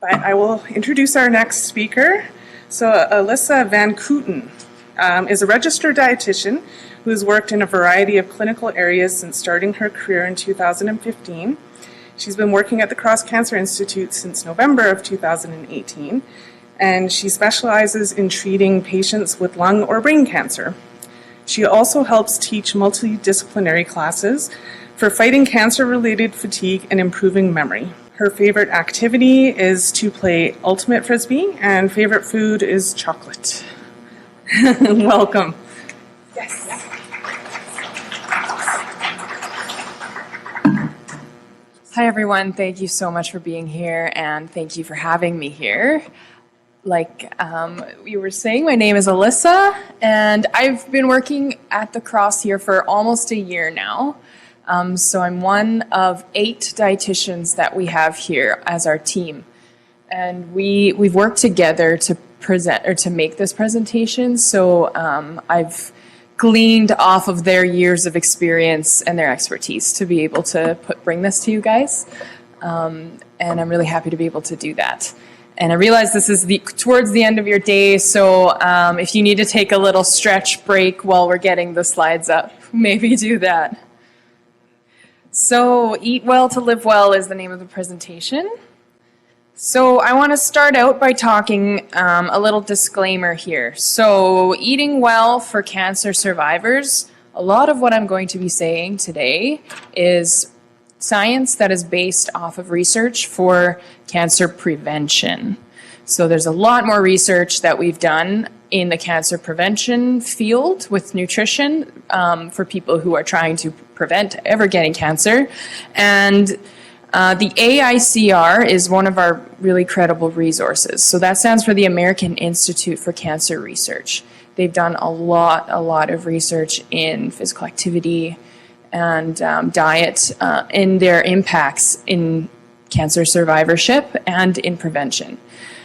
But I will introduce our next speaker. So Alyssa VanKooten is a registered dietitian who has worked in a variety of clinical areas since starting her career in 2015. She's been working at the Cross Cancer Institute since November of 2018, and she specializes in treating patients with lung or brain cancer. She also helps teach multidisciplinary classes for fighting cancer-related fatigue and improving memory. Her favorite activity is to play ultimate frisbee, and favorite food is chocolate. Welcome. Yes. Hi everyone, thank you so much for being here, and thank you for having me here. Like you were saying, my name is Alyssa, and I've been working at the Cross here for almost a year now. So I'm one of 8 dietitians that we have here as our team. And we've worked together to present or to make this presentation. So I've gleaned off of their years of experience and their expertise to be able to bring this to you guys. And I'm really happy to be able to do that. And I realize this is towards the end of your day, so if you need to take a little stretch break while we're getting the slides up, maybe do that. So Eat Well to Live Well is the name of the presentation. So I want to start out by talking a little disclaimer here. So eating well for cancer survivors, a lot of what I'm going to be saying today is science that is based off of research for cancer prevention. So there's a lot more research that we've done in the cancer prevention field with nutrition for people who are trying to prevent ever getting cancer. And the AICR is one of our really credible resources. So that stands for the American Institute for Cancer Research. They've done a lot of research in physical activity and diet in their impacts in cancer survivorship and in prevention.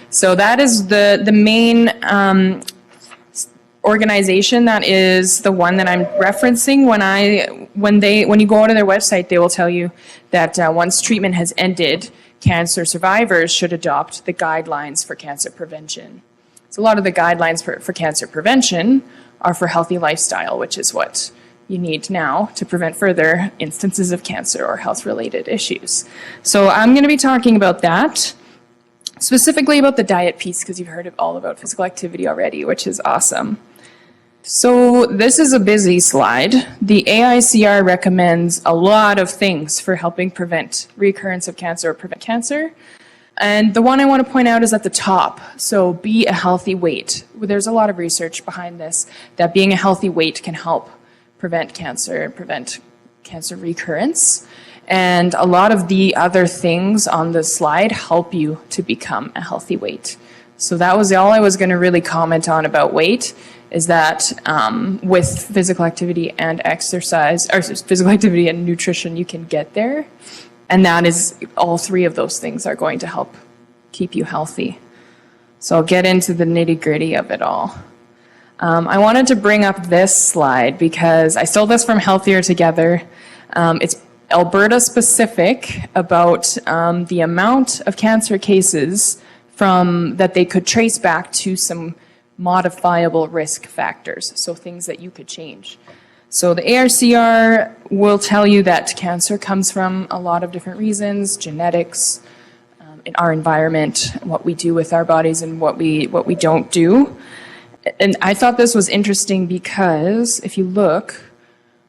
So that is the main organization. That is the one that I'm referencing. When you go to their website, they will tell you that once treatment has ended, cancer survivors should adopt the guidelines for cancer prevention. So a lot of the guidelines for cancer prevention are for healthy lifestyle, which is what you need now to prevent further instances of cancer or health-related issues. So I'm going to be talking about that, specifically about the diet piece, because you've heard all about physical activity already, which is awesome. So this is a busy slide. The AICR recommends a lot of things for helping prevent recurrence of cancer or prevent cancer. And the one I want to point out is at the top. So be a healthy weight. There's a lot of research behind this, that being a healthy weight can help prevent cancer and prevent cancer recurrence. And a lot of the other things on the slide help you to become a healthy weight. So that was all I was going to really comment on about weight, is that with physical activity and exercise, or physical activity and nutrition, you can get there. And that is, all 3 of those things are going to help keep you healthy. So I'll get into the nitty-gritty of it all. I wanted to bring up this slide because I stole this from Healthier Together. It's Alberta specific about the amount of cancer cases that they could trace back to some modifiable risk factors, so things that you could change. So the AICR will tell you that cancer comes from a lot of different reasons: genetics, in our environment, what we do with our bodies, and what we don't do. And I thought this was interesting because if you look,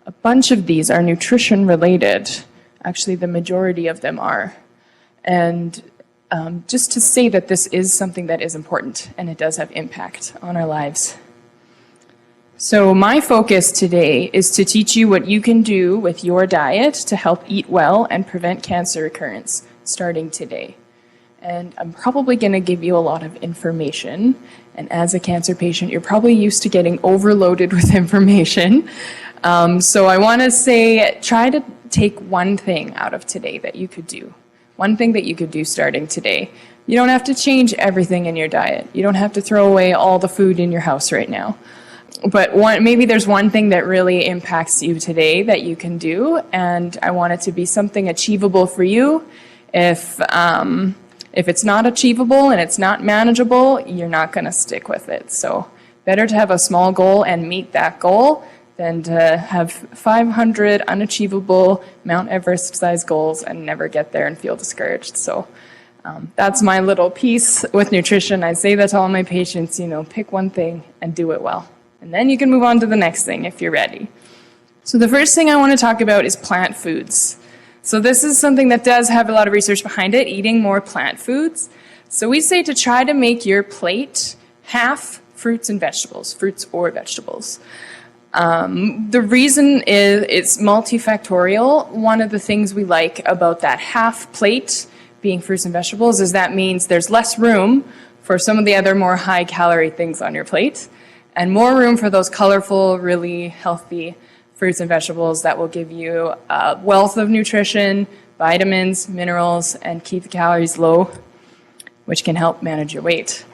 a bunch of these are nutrition related. Actually, the majority of them are. And just to say that this is something that is important and it does have impact on our lives. So my focus today is to teach you what you can do with your diet to help eat well and prevent cancer recurrence starting today. And I'm probably going to give you a lot of information. And as a cancer patient, you're probably used to getting overloaded with information. So I want to say, try to take one thing out of today that you could do. One thing that you could do starting today. You don't have to change everything in your diet. You don't have to throw away all the food in your house right now. But maybe there's one thing that really impacts you today that you can do, and I want it to be something achievable for you. If If it's not achievable and it's not manageable, you're not going to stick with it. So better to have a small goal and meet that goal than to have 500 unachievable Mount Everest-sized goals and never get there and feel discouraged. So that's my little piece with nutrition. I say that to all my patients, pick one thing and do it well. And then you can move on to the next thing if you're ready. So the first thing I want to talk about is plant foods. So this is something that does have a lot of research behind it, eating more plant foods. So we say to try to make your plate half fruits and vegetables, fruits or vegetables. The reason is it's multifactorial. One of the things we like about that half plate being fruits and vegetables is that means there's less room for some of the other more high calorie things on your plate and more room for those colorful, really healthy fruits and vegetables that will give you a wealth of nutrition, vitamins, minerals, and keep the calories low, which can help manage your weight.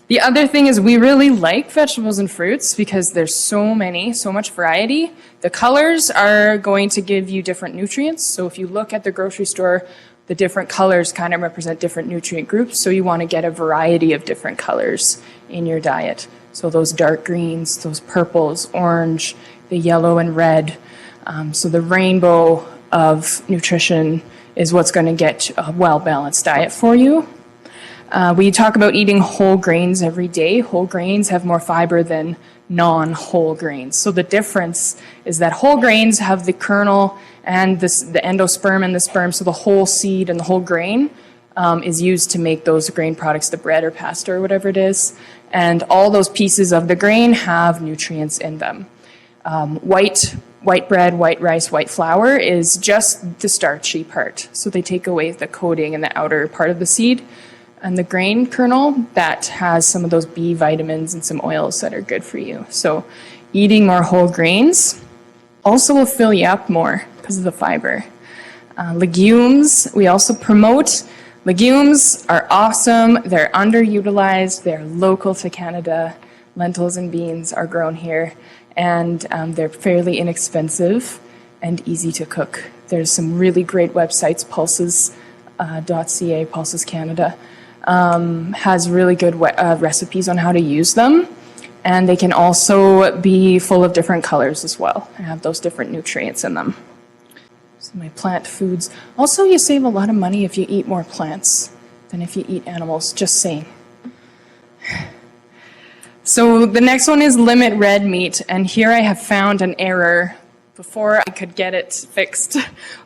The other thing is we really like vegetables and fruits because there's so much variety. The colors are going to give you different nutrients. So if you look at the grocery store, the different colors kind of represent different nutrient groups. So you want to get a variety of different colors in your diet. So those dark greens, those purples, orange, the yellow and red. So the rainbow of nutrition is what's going to get a well-balanced diet for you. We talk about eating whole grains every day. Whole grains have more fiber than non-whole grains. So the difference is that whole grains have the kernel and the endosperm and the sperm, so the whole seed and the whole grain is used to make those grain products, the bread or pasta or whatever it is. And all those pieces of the grain have nutrients in them. White bread, white rice, white flour is just the starchy part. So they take away the coating and the outer part of the seed. And the grain kernel, that has some of those B vitamins and some oils that are good for you. So eating more whole grains also will fill you up more because of the fiber. Legumes, we also promote. Legumes are awesome. They're underutilized. They're local to Canada. Lentils and beans are grown here. And they're fairly inexpensive and easy to cook. There's some really great websites, pulses.ca, Pulses Canada, has really good recipes on how to use them. And they can also be full of different colors as well and have those different nutrients in them. So my plant foods. Also, you save a lot of money if you eat more plants than if you eat animals, just saying. So the next one is limit red meat, and here I have found an error before I could get it fixed.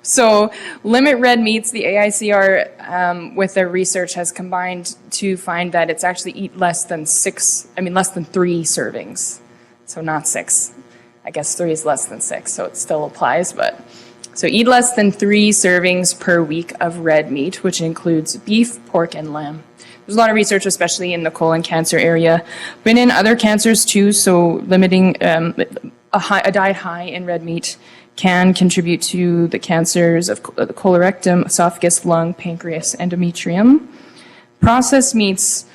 So limit red meats, the AICR with their research has combined to find that it's actually eat less than 3 servings. So not 6. I guess 3 is less than 6, so it still applies, but so eat less than 3 servings per week of red meat, which includes beef, pork, and lamb. There's a lot of research, especially in the colon cancer area, but in other cancers too. So limiting a diet high in red meat can contribute to the cancers of the colorectum, esophagus, lung, pancreas, endometrium. Processed meats,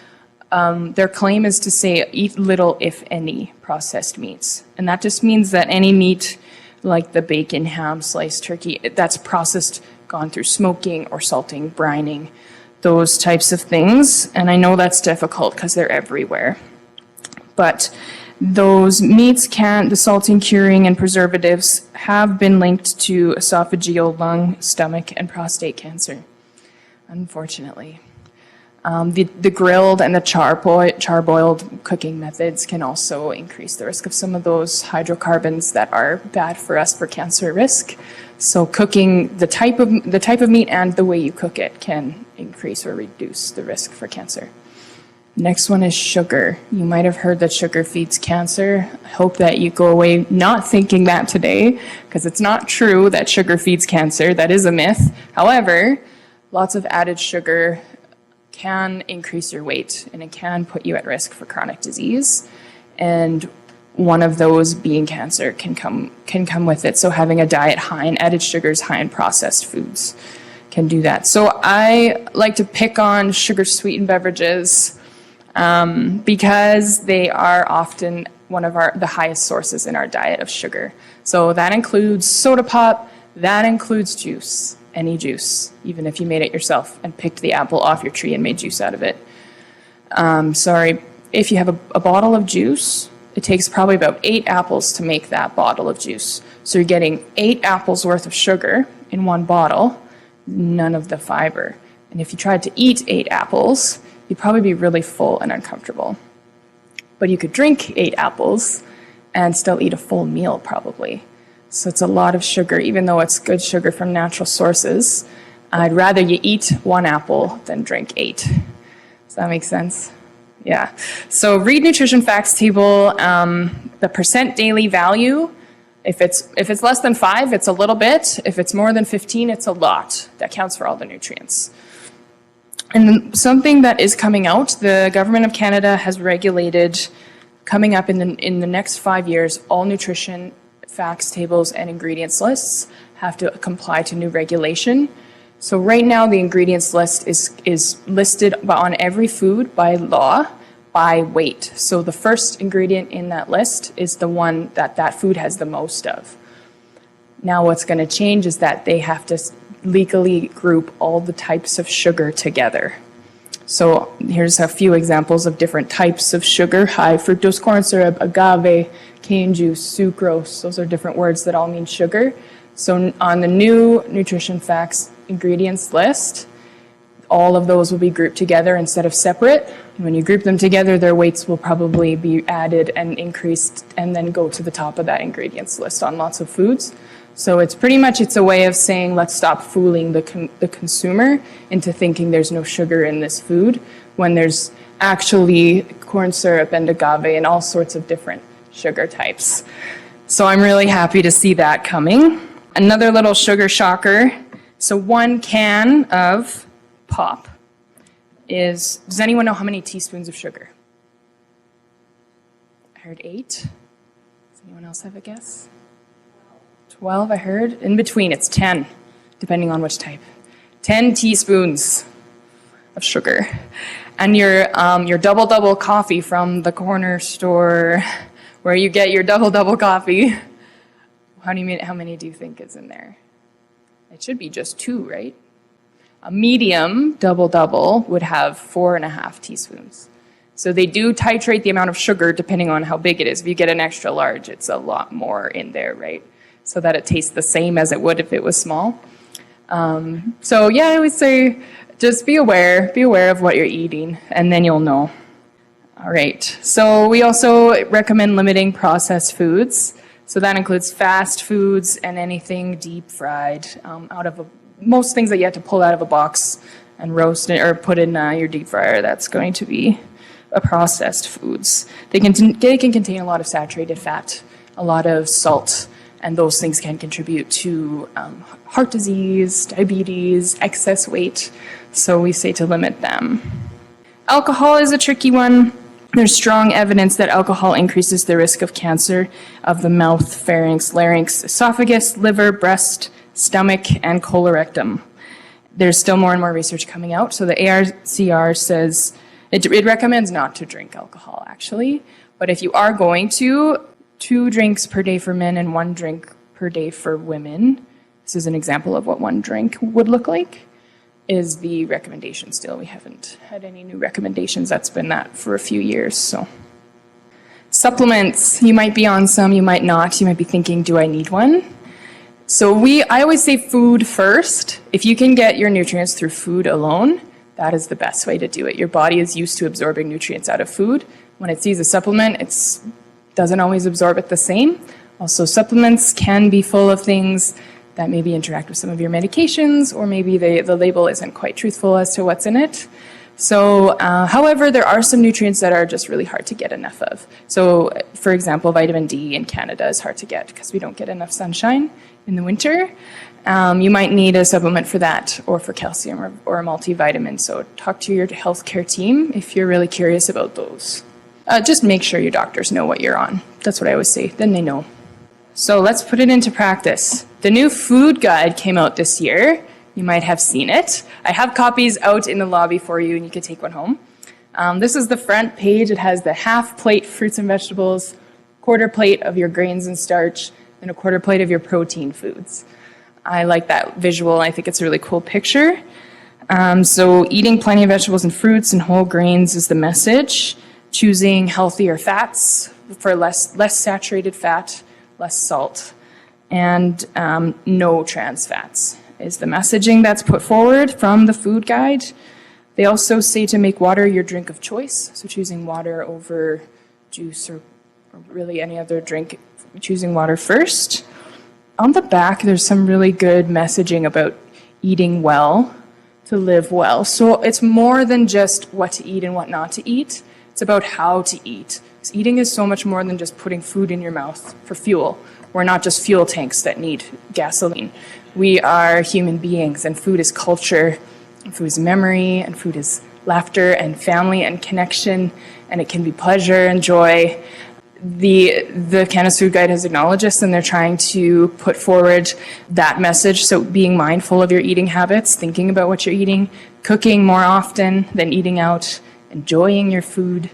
their claim is to say eat little, if any, processed meats. And that just means that any meat like the bacon, ham, sliced turkey, that's processed, gone through smoking or salting, brining, those types of things. And I know that's difficult because they're everywhere. But those meats the salting, curing, and preservatives have been linked to esophageal, lung, stomach, and prostate cancer, unfortunately. The grilled and the char-boiled cooking methods can also increase the risk of some of those hydrocarbons that are bad for us for cancer risk. So cooking the type of meat and the way you cook it can increase or reduce the risk for cancer. Next one is sugar. You might have heard that sugar feeds cancer. I hope that you go away not thinking that today, because it's not true that sugar feeds cancer. That is a myth. However, lots of added sugar can increase your weight, and it can put you at risk for chronic disease. And one of those being cancer can come with it. So having a diet high in added sugars, high in processed foods can do that. So I like to pick on sugar-sweetened beverages because they are often one of the highest sources in our diet of sugar. So that includes soda pop, that includes juice. any juice, even if you made it yourself and picked the apple off your tree and made juice out of it. If you have a bottle of juice, it takes probably about 8 apples to make that bottle of juice. So you're getting 8 apples worth of sugar in one bottle, none of the fiber. And if you tried to eat 8 apples, you'd probably be really full and uncomfortable. But you could drink 8 apples and still eat a full meal probably. So it's a lot of sugar, even though it's good sugar from natural sources. I'd rather you eat 1 apple than drink 8. Does that make sense? Yeah. So read nutrition facts table, the percent daily value. If it's less than 5, it's a little bit. If it's more than 15, it's a lot. That counts for all the nutrients. And then something that is coming out, the government of Canada has regulated, coming up in the next 5 years, all nutrition facts tables and ingredients lists have to comply to new regulation. So right now the ingredients list is listed on every food by law by weight. So the first ingredient in that list is the one that food has the most of. Now what's going to change is that they have to legally group all the types of sugar together. So here's a few examples of different types of sugar: high fructose corn syrup, agave, cane juice, sucrose. Those are different words that all mean sugar. So on the new nutrition facts ingredients list, all of those will be grouped together instead of separate. And when you group them together, their weights will probably be added and increased and then go to the top of that ingredients list on lots of foods. So it's a way of saying, let's stop fooling the consumer into thinking there's no sugar in this food when there's actually corn syrup and agave and all sorts of different sugar types. So I'm really happy to see that coming. Another little sugar shocker. So 1 can of pop does anyone know how many teaspoons of sugar? I heard 8. Does anyone else have a guess? 12, I heard. In between, it's 10, depending on which type. 10 teaspoons of sugar. And your double coffee from the corner store where you get your double coffee, how many do you think is in there? It should be just 2, right? A medium double would have 4.5 teaspoons. So they do titrate the amount of sugar depending on how big it is. If you get an extra large, it's a lot more in there, right? So that it tastes the same as it would if it was small. So yeah, I would say just be aware of what you're eating, and then you'll know. All right, so we also recommend limiting processed foods. So that includes fast foods and anything deep fried, most things that you have to pull out of a box and roast it or put in your deep fryer. That's going to be a processed foods. They can contain a lot of saturated fat, a lot of salt, and those things can contribute to heart disease, diabetes, excess weight. So we say to limit them. Alcohol is a tricky one. There's strong evidence that alcohol increases the risk of cancer of the mouth, pharynx, larynx, esophagus, liver, breast, stomach, and colorectal. There's still more and more research coming out. So the ARCR says it recommends not to drink alcohol, actually. But if you are going to, 2 drinks per day for men and 1 drink per day for women, this is an example of what 1 drink would look like, is the recommendation still. We haven't had any new recommendations. That's been that for a few years. So supplements, you might be on some, you might not. You might be thinking, do I need one? So I always say food first. If you can get your nutrients through food alone, that is the best way to do it. Your body is used to absorbing nutrients out of food. When it sees a supplement, it doesn't always absorb it the same. Also, supplements can be full of things that maybe interact with some of your medications, or maybe the label isn't quite truthful as to what's in it. So, however, there are some nutrients that are just really hard to get enough of. So, for example, vitamin D in Canada is hard to get because we don't get enough sunshine in the winter. You might need a supplement for that, or for calcium, or a multivitamin. So talk to your healthcare team if you're really curious about those. Just make sure your doctors know what you're on. That's what I always say. Then they know. So let's put it into practice. The new food guide came out this year. You might have seen it. I have copies out in the lobby for you, and you can take one home. This is the front page. It has the half plate fruits and vegetables, quarter plate of your grains and starch, and a quarter plate of your protein foods. I like that visual. I think it's a really cool picture. So eating plenty of vegetables and fruits and whole grains is the message. Choosing healthier fats for less saturated fat, less salt, and no trans fats is the messaging that's put forward from the food guide. They also say to make water your drink of choice, so choosing water over juice or really any other drink, choosing water first. On the back, there's some really good messaging about eating well to live well. So it's more than just what to eat and what not to eat. It's about how to eat. So eating is so much more than just putting food in your mouth for fuel. We're not just fuel tanks that need gasoline. We are human beings, and food is culture, and food is memory, and food is laughter and family and connection, and it can be pleasure and joy. The Canada's Food Guide has acknowledged this, and they're trying to put forward that message. So being mindful of your eating habits, thinking about what you're eating, cooking more often than eating out, enjoying your food,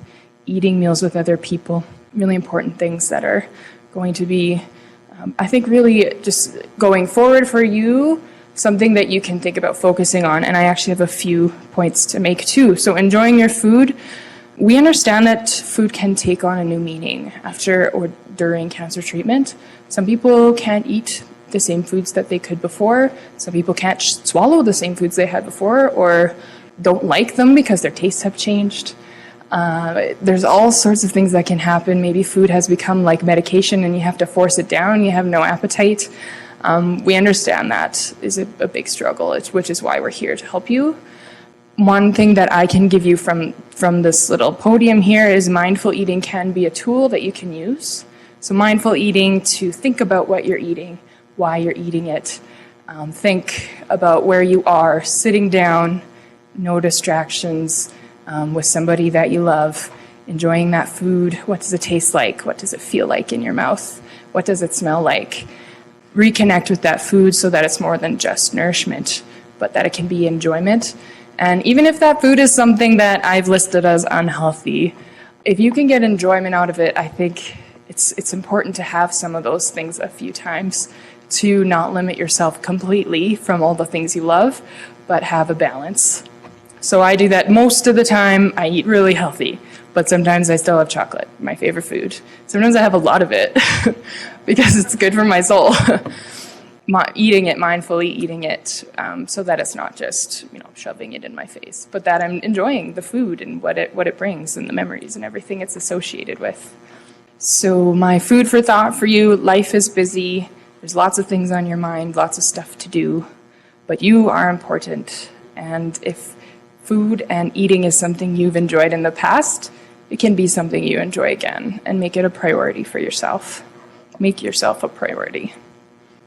eating meals with other people, really important things that are going to be, I think, really just going forward for you, something that you can think about focusing on. And I actually have a few points to make too. So enjoying your food. We understand that food can take on a new meaning after or during cancer treatment. Some people can't eat the same foods that they could before. Some people can't swallow the same foods they had before or don't like them because their tastes have changed. There's all sorts of things that can happen. Maybe food has become like medication and you have to force it down. You have no appetite. We understand that is a big struggle, which is why we're here to help you. One thing that I can give you from this little podium here is mindful eating can be a tool that you can use. So mindful eating to think about what you're eating, why you're eating it. Think about where you are, sitting down, no distractions, with somebody that you love, enjoying that food. What does it taste like? What does it feel like in your mouth? What does it smell like? Reconnect with that food so that it's more than just nourishment, but that it can be enjoyment. And even if that food is something that I've listed as unhealthy, if you can get enjoyment out of it, I think it's important to have some of those things a few times to not limit yourself completely from all the things you love, but have a balance. So I do that most of the time. I eat really healthy, but sometimes I still have chocolate, my favorite food. Sometimes I have a lot of it because it's good for my soul. Eating it mindfully, eating it so that it's not just shoving it in my face, but that I'm enjoying the food and what it brings and the memories and everything it's associated with. So my food for thought for you: life is busy. There's lots of things on your mind, lots of stuff to do, but you are important. And if food and eating is something you've enjoyed in the past, it can be something you enjoy again, and make it a priority for yourself. Make yourself a priority.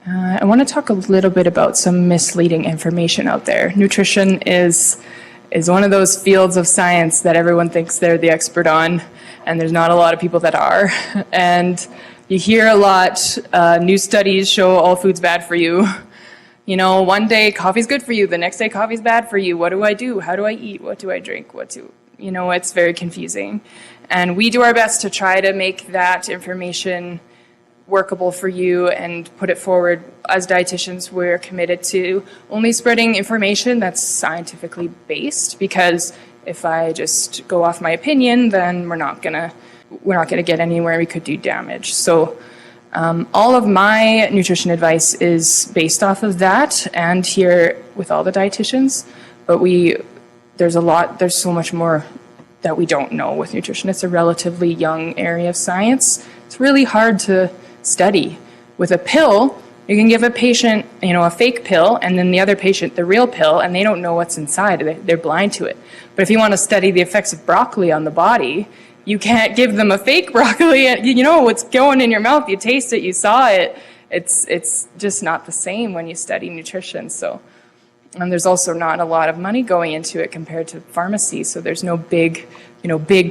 I want to talk a little bit about some misleading information out there. Nutrition is one of those fields of science that everyone thinks they're the expert on, and there's not a lot of people that are. And you hear a lot, new studies show all food's bad for you. One day coffee's good for you, the next day coffee's bad for you. What do I do? How do I eat? What do I drink? It's very confusing. And we do our best to try to make that information workable for you and put it forward. As dietitians, we're committed to only spreading information that's scientifically based, because if I just go off my opinion, then we're not gonna get anywhere. We could do damage. So all of my nutrition advice is based off of that, and here with all the dietitians, but there's so much more that we don't know with nutrition. It's a relatively young area of science. It's really hard to study. With a pill, you can give a patient, a fake pill, and then the other patient the real pill, and they don't know what's inside. They're blind to it. But if you want to study the effects of broccoli on the body, you can't give them a fake broccoli. You know what's going in your mouth. You taste it. You saw it. It's just not the same when you study nutrition. So, and there's also not a lot of money going into it compared to pharmacy. So there's no big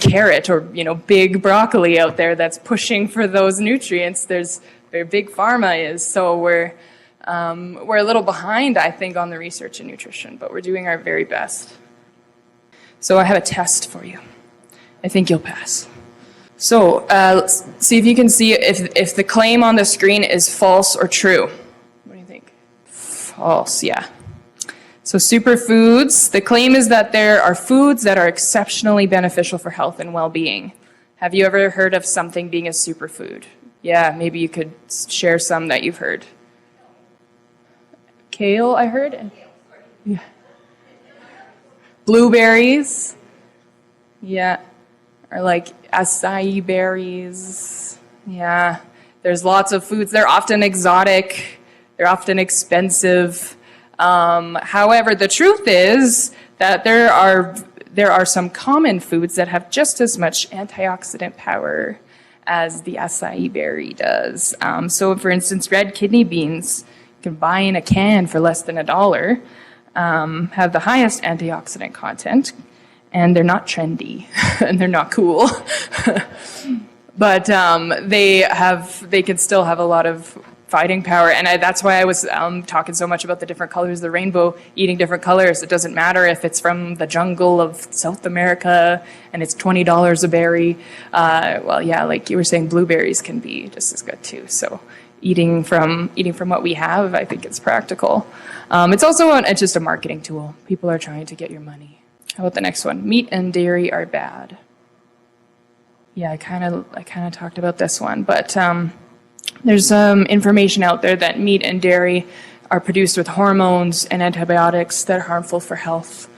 carrot or big broccoli out there that's pushing for those nutrients. There's very big pharma is. So we're a little behind, I think, on the research in nutrition, but we're doing our very best. So I have a test for you. I think you'll pass. So let's see if you can see if the claim on the screen is false or true. What do you think? false, yeah. So superfoods, the claim is that there are foods that are exceptionally beneficial for health and well-being. Have you ever heard of something being a superfood? Yeah, maybe you could share some that you've heard. Kale, I heard? Yeah. Blueberries? Yeah. Or like acai berries? Yeah. There's lots of foods. They're often exotic. They're often expensive. However, the truth is that there are some common foods that have just as much antioxidant power as the acai berry does. So for instance, red kidney beans, you can buy in a can for less than $1, have the highest antioxidant content, and they're not trendy and they're not cool. But they can still have a lot of fighting power, and that's why I was talking so much about the different colors of the rainbow, eating different colors. It doesn't matter if it's from the jungle of South America and it's $20 a berry. Well, yeah, like you were saying, blueberries can be just as good too. So eating from what we have, I think it's practical. It's also it's just a marketing tool. People are trying to get your money. How about the next one? Meat and dairy are bad. Yeah, I kind of talked about this one, but there's information out there that meat and dairy are produced with hormones and antibiotics that are harmful for health.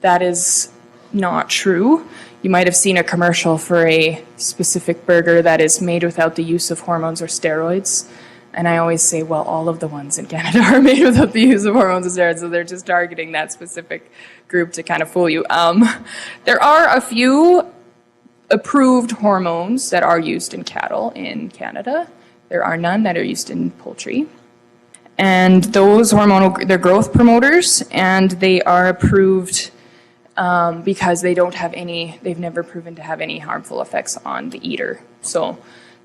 That is not true. You might have seen a commercial for a specific burger that is made without the use of hormones or steroids. And I always say, well, all of the ones in Canada are made without the use of hormones and steroids, so they're just targeting that specific group to kind of fool you. There are a few approved hormones that are used in cattle in Canada. There are none that are used in poultry. And those they're growth promoters, and they are approved because they've never proven to have any harmful effects on the eater. So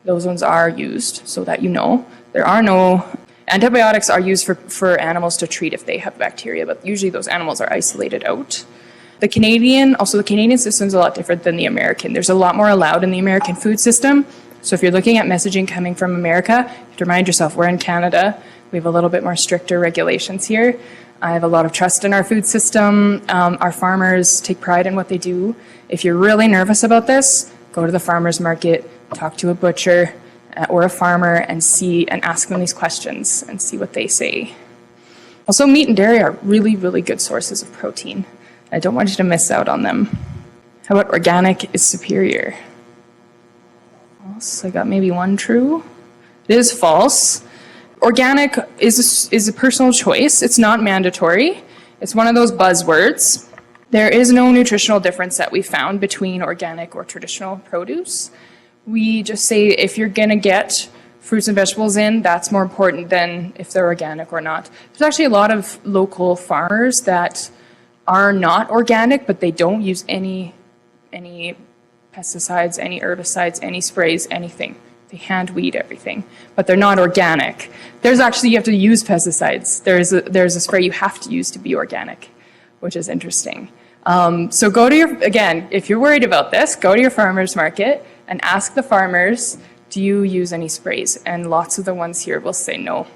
those ones are used, so that you know. Antibiotics are used for animals to treat if they have bacteria, but usually those animals are isolated out. The Canadian system is a lot different than the American. There's a lot more allowed in the American food system. So if you're looking at messaging coming from America, you have to remind yourself we're in Canada. We have a little bit more stricter regulations here. I have a lot of trust in our food system. Our farmers take pride in what they do. If you're really nervous about this, go to the farmer's market, talk to a butcher or a farmer and ask them these questions and see what they say. Also, meat and dairy are really, really good sources of protein. I don't want you to miss out on them. How about organic is superior? False. I got maybe one true. It is false. Organic is a personal choice. It's not mandatory. It's one of those buzzwords. There is no nutritional difference that we found between organic or traditional produce. We just say if you're going to get fruits and vegetables in, that's more important than if they're organic or not. There's actually a lot of local farmers that are not organic, but they don't use any pesticides, any herbicides, any sprays, anything. They hand weed everything, but they're not organic. You have to use pesticides. There's a spray you have to use to be organic, which is interesting. So if you're worried about this, go to your farmer's market and ask the farmers, do you use any sprays? And lots of the ones here will say no,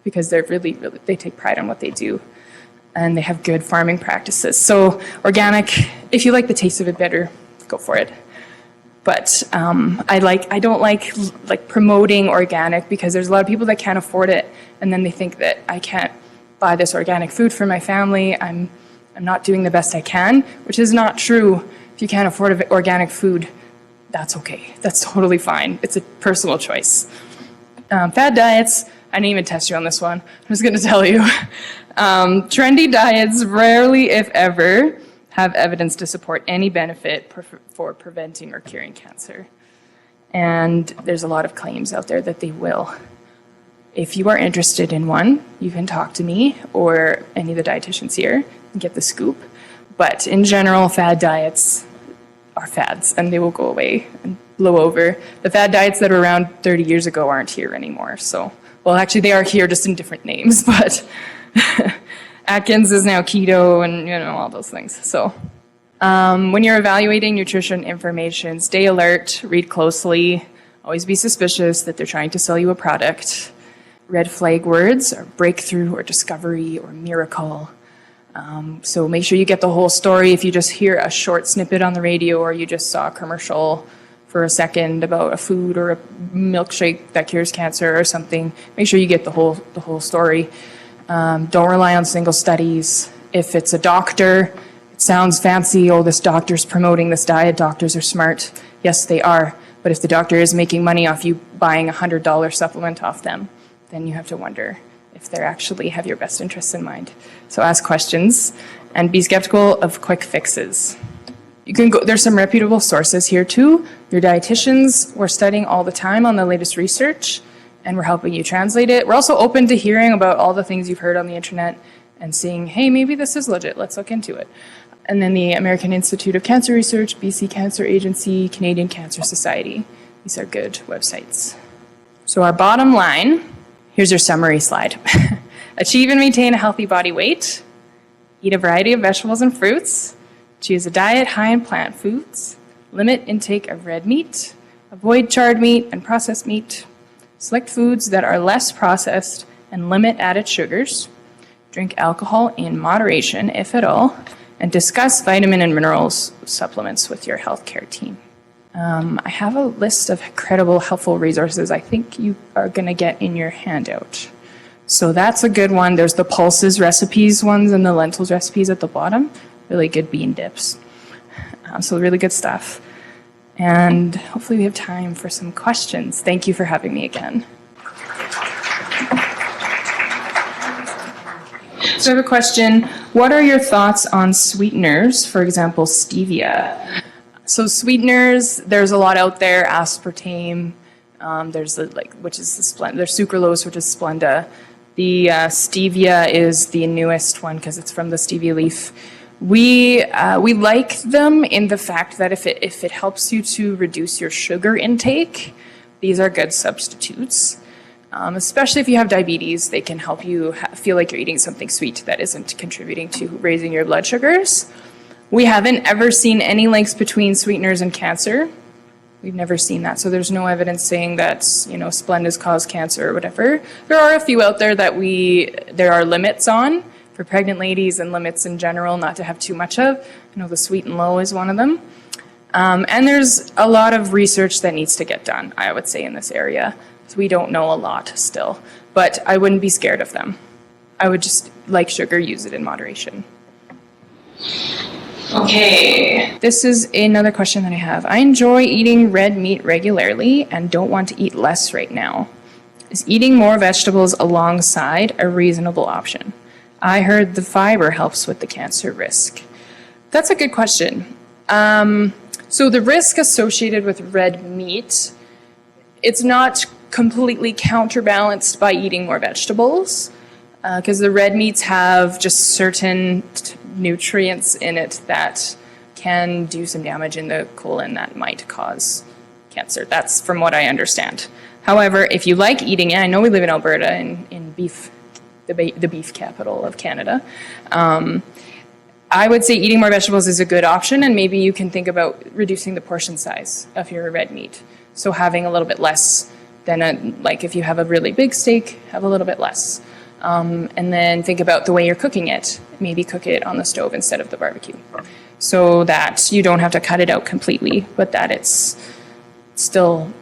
because they take pride in what they do. And they have good farming practices. So organic, if you like the taste of it better, go for it. But I don't like promoting organic, because there's a lot of people that can't afford it, and then they think that I can't buy this organic food for my family. I'm not doing the best I can, which is not true. If you can't afford organic food, that's okay. That's totally fine. It's a personal choice. Fad diets, I didn't even test you on this one. I'm just going to tell you. Trendy diets rarely, if ever, have evidence to support any benefit for preventing or curing cancer. And there's a lot of claims out there that they will. If you are interested in one, you can talk to me or any of the dietitians here and get the scoop. But in general, fad diets are fads, and they will go away and blow over. The fad diets that were around 30 years ago aren't here anymore. So, well, actually, they are here just in different names, but Atkins is now keto and, all those things. So when you're evaluating nutrition information, stay alert, read closely, always be suspicious that they're trying to sell you a product. Red flag words are breakthrough or discovery or miracle. So make sure you get the whole story. If you just hear a short snippet on the radio or you just saw a commercial for a second about a food or a milkshake that cures cancer or something, make sure you get the whole story. Don't rely on single studies. If it's a doctor, it sounds fancy, oh, this doctor's promoting this diet, doctors are smart. Yes, they are. But if the doctor is making money off you buying a $100 supplement off them, then you have to wonder if they actually have your best interests in mind. So ask questions and be skeptical of quick fixes. You can go, there's some reputable sources here too. Your dietitians, we're studying all the time on the latest research and we're helping you translate it. We're also open to hearing about all the things you've heard on the internet and seeing, hey, maybe this is legit, let's look into it. And then the American Institute of Cancer Research, BC Cancer Agency, Canadian Cancer Society. These are good websites. So our bottom line, here's your summary slide. Achieve and maintain a healthy body weight. Eat a variety of vegetables and fruits. Choose a diet high in plant foods. Limit intake of red meat. Avoid charred meat and processed meat. Select foods that are less processed and limit added sugars. Drink alcohol in moderation, if at all. And discuss vitamin and minerals supplements with your healthcare team. I have a list of credible, helpful resources I think you are going to get in your handout. So that's a good one. There's the pulses recipes ones and the lentils recipes at the bottom. Really good bean dips. So really good stuff. And hopefully we have time for some questions. Thank you for having me again. So I have a question. What are your thoughts on sweeteners, for example, stevia? So sweeteners, there's a lot out there, aspartame, there's the, which is the Splenda, there's sucralose, which is Splenda. The stevia is the newest one because it's from the stevia leaf. We like them in the fact that if it helps you to reduce your sugar intake, these are good substitutes. Especially if you have diabetes, they can help you feel like you're eating something sweet that isn't contributing to raising your blood sugars. We haven't ever seen any links between sweeteners and cancer. We've never seen that. So there's no evidence saying that, Splendas cause cancer or whatever. There are a few out there that there are limits on for pregnant ladies and limits in general not to have too much of. I know the sweet and low is one of them. And there's a lot of research that needs to get done, I would say, in this area. So we don't know a lot still, but I wouldn't be scared of them. I would just, like sugar, use it in moderation. Okay, this is another question that I have. I enjoy eating red meat regularly and don't want to eat less right now. Is eating more vegetables alongside a reasonable option? I heard the fiber helps with the cancer risk. That's a good question. So the risk associated with red meat, it's not completely counterbalanced by eating more vegetables, because the red meats have just certain nutrients in it that can do some damage in the colon that might cause cancer. That's from what I understand. However, if you like eating it, I know we live in Alberta, in beef, the beef capital of Canada. I would say eating more vegetables is a good option, and maybe you can think about reducing the portion size of your red meat. So having a little bit less than like if you have a really big steak, have a little bit less. And then think about the way you're cooking it. Maybe cook it on the stove instead of the barbecue, so that you don't have to cut it out completely, but that it's still,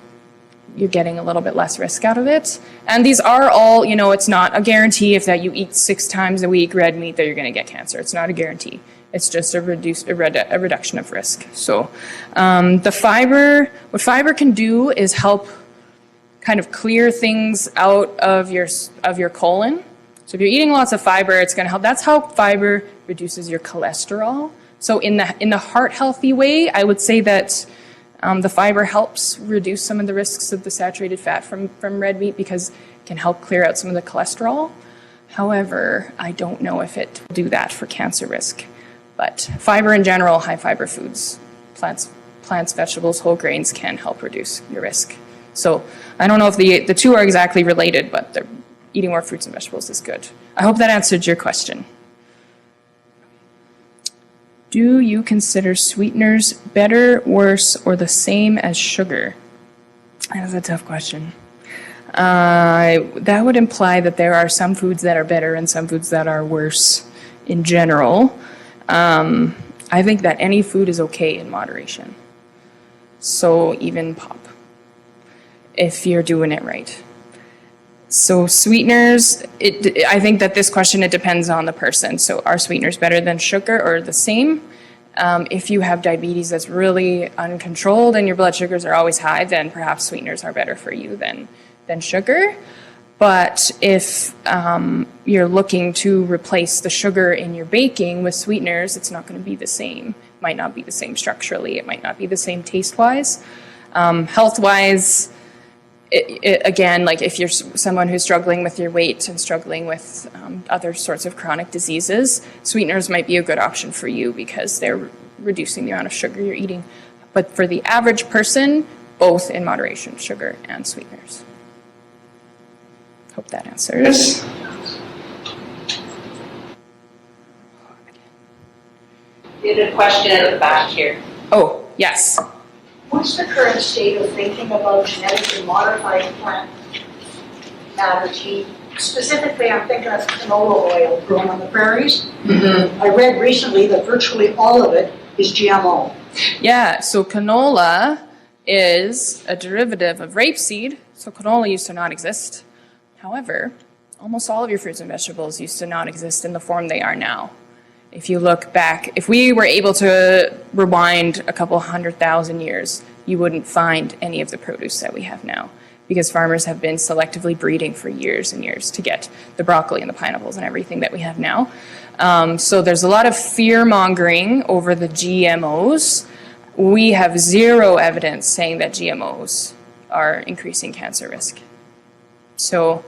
you're getting a little bit less risk out of it. And these are all, it's not a guarantee if that you eat 6 times a week red meat that you're going to get cancer. It's not a guarantee. It's just a reduction of risk. So what fiber can do is help kind of clear things out of your colon. So if you're eating lots of fiber, it's going to help. That's how fiber reduces your cholesterol. So in the heart healthy way, I would say that the fiber helps reduce some of the risks of the saturated fat from red meat because it can help clear out some of the cholesterol. However, I don't know if it will do that for cancer risk. But fiber in general, high fiber foods, plants, vegetables, whole grains can help reduce your risk. So I don't know if the two are exactly related, but eating more fruits and vegetables is good. I hope that answered your question. Do you consider sweeteners better, worse, or the same as sugar? That is a tough question. That would imply that there are some foods that are better and some foods that are worse in general. I think that any food is okay in moderation. So even pop, if you're doing it right. So sweeteners, I think that this question, it depends on the person. So are sweeteners better than sugar or the same? If you have diabetes that's really uncontrolled and your blood sugars are always high, then perhaps sweeteners are better for you than sugar. But if you're looking to replace the sugar in your baking with sweeteners, it's not going to be the same. It might not be the same structurally. It might not be the same taste-wise. Health-wise, again, like if you're someone who's struggling with your weight and struggling with other sorts of chronic diseases, sweeteners might be a good option for you because they're reducing the amount of sugar you're eating. But for the average person, both in moderation, sugar and sweeteners. Hope that answers. We had a question at the back here. Oh, yes. What's the current state of thinking about genetically modified plant matter to eat? Specifically, I'm thinking of canola oil grown on the prairies. I read recently that virtually all of it is GMO. Yeah, so canola is a derivative of rapeseed. So canola used to not exist. However, almost all of your fruits and vegetables used to not exist in the form they are now. If you look back, if we were able to rewind a couple 100,000 years, you wouldn't find any of the produce that we have now because farmers have been selectively breeding for years and years to get the broccoli and the pineapples and everything that we have now. So there's a lot of fear-mongering over the GMOs. We have zero evidence saying that GMOs are increasing cancer risk. So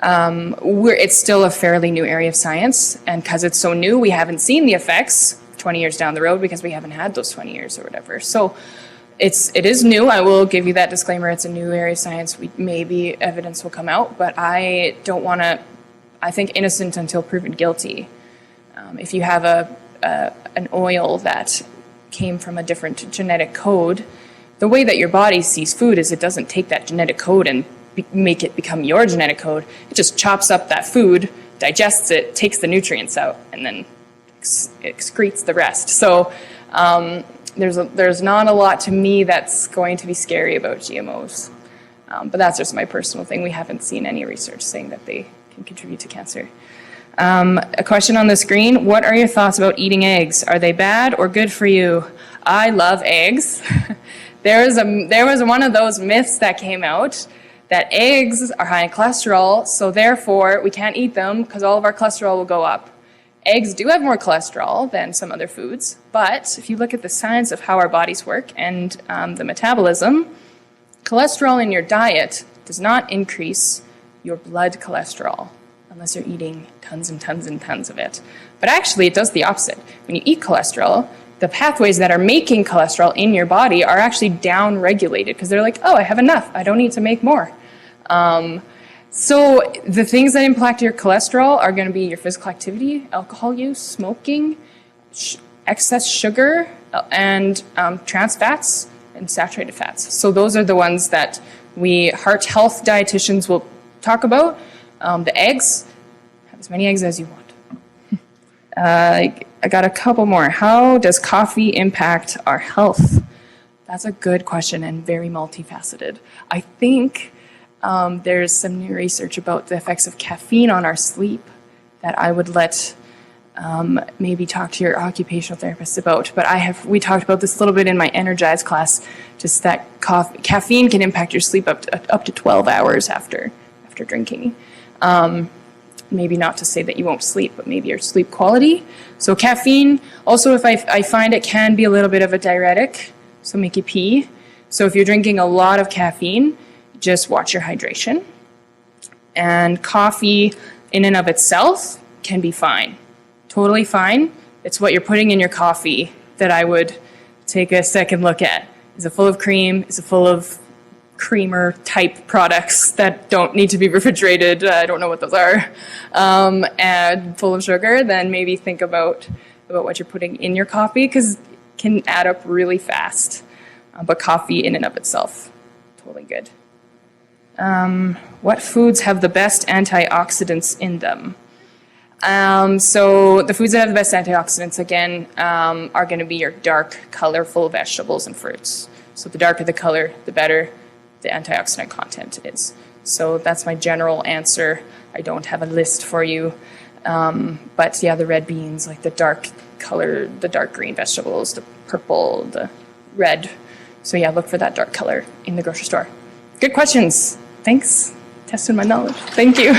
it's still a fairly new area of science, and because it's so new, we haven't seen the effects 20 years down the road because we haven't had those 20 years or whatever. So it is new. I will give you that disclaimer. It's a new area of science. Maybe evidence will come out, but I don't want to. I think innocent until proven guilty. If you have an oil that came from a different genetic code, the way that your body sees food is it doesn't take that genetic code and make it become your genetic code. It just chops up that food, digests it, takes the nutrients out, and then excretes the rest. So there's not a lot to me that's going to be scary about GMOs. But that's just my personal thing. We haven't seen any research saying that they can contribute to cancer. A question on the screen. What are your thoughts about eating eggs? Are they bad or good for you? I love eggs. There was one of those myths that came out that eggs are high in cholesterol, so therefore we can't eat them because all of our cholesterol will go up. Eggs do have more cholesterol than some other foods, but if you look at the science of how our bodies work and the metabolism, cholesterol in your diet does not increase your blood cholesterol unless you're eating tons and tons and tons of it. But actually, it does the opposite. When you eat cholesterol, the pathways that are making cholesterol in your body are actually down-regulated because they're like, oh, I have enough. I don't need to make more. So the things that impact your cholesterol are going to be your physical activity, alcohol use, smoking, excess sugar, and trans fats and saturated fats. So those are the ones that we heart health dietitians will talk about. The eggs, have as many eggs as you want. I got a couple more. How does coffee impact our health? That's a good question and very multifaceted. I think there's some new research about the effects of caffeine on our sleep that I would let maybe talk to your occupational therapist about. But we talked about this a little bit in my Energize class, just that caffeine can impact your sleep up to 12 hours after drinking. Maybe not to say that you won't sleep, but maybe your sleep quality. So caffeine, also if I find it can be a little bit of a diuretic, so make you pee. So if you're drinking a lot of caffeine, just watch your hydration. And coffee in and of itself can be fine, totally fine. It's what you're putting in your coffee that I would take a second look at. Is it full of cream? Is it full of creamer type products that don't need to be refrigerated? I don't know what those are. And full of sugar, then maybe think about what you're putting in your coffee because it can add up really fast. But coffee in and of itself, totally good. What foods have the best antioxidants in them? So the foods that have the best antioxidants, again, are going to be your dark, colorful vegetables and fruits. So the darker the color, the better the antioxidant content is. So that's my general answer. I don't have a list for you. But yeah, the red beans, like the dark color, the dark green vegetables, the purple, the red. So yeah, look for that dark color in the grocery store. Good questions. Thanks. Tested my knowledge. Thank you.